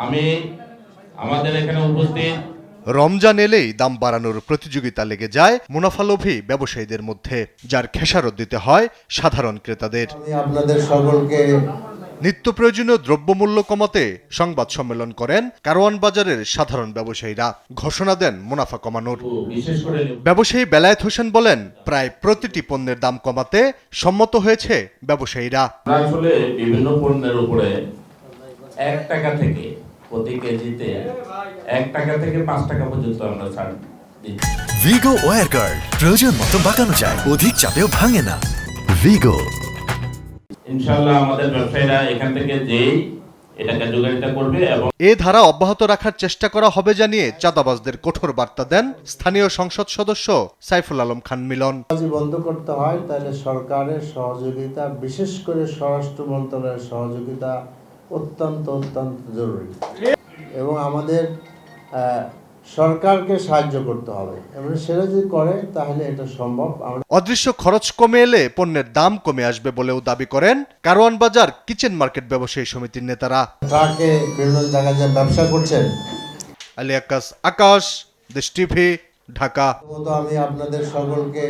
আমি আমাদের এখানে উপস্থিত রমজান এলেই দাম বাড়ানোর প্রতিযোগিতা লেগে যায় মুনাফালোভী ব্যবসায়ীদের মধ্যে, যার খেসারত দিতে হয় সাধারণ ক্রেতাদের। আমি আপনাদের সকলকে নিত্য প্রয়োজনীয় দ্রব্যমূল্য কমাতে সংবাদ সম্মেলন করেন কারওয়ান বাজারের সাধারণ ব্যবসায়ীরা, ঘোষণা দেন মুনাফা কমানোর। বিশেষ করে ব্যবসায়ী বেলায়েত হোসেন বলেন, প্রায় প্রতিটি পণ্যের দাম কমাতে সম্মত হয়েছে ব্যবসায়ীরা। আমরা আসলে বিভিন্ন পণ্যের উপরে 1 টাকা থেকে প্রতি কেজিতে 1 টাকা থেকে 5 টাকা পর্যন্ত আমরা ছাড় দিচ্ছি। ভিগো ওয়্যার গার্ড প্রয়োজন মতো বাঁকানো যায়, অধিক চাপেও ভাঙে না। ভিগো। ইনশাআল্লাহ আমাদের ব্যবসায়ীরা এখান থেকে যেই এটা কার্যকারিতা করবে এবং এ ধারা অব্যাহত রাখার চেষ্টা করা হবে জানিয়ে চাঁদাবাজদের কঠোর বার্তা দেন স্থানীয় সংসদ সদস্য সাইফুল আলম খান মিলন। যদি বন্ধ করতে হয় তাহলে সরকারের সহযোগিতা, বিশেষ করে স্বরাষ্ট্র মন্ত্রণালয়ের সহযোগিতা অত্যন্ত জরুরি এবং আমাদের সরকারকে সাহায্য করতে হবে এবং সেটা যদি করে তাহলে এটা সম্ভব। অদৃশ্য খরচ কমে এলে পণ্যের দাম কমে আসবে বলেও দাবি করেন কারওয়ান বাজার কিচেন মার্কেট ব্যবসায়ী সমিতির নেতারা। ট্রাকে বিভিন্ন জায়গায় যে ব্যবসা করছেন, আলী আকাশ, দেশ টিভি, ঢাকা। আমি আপনাদের সকলকে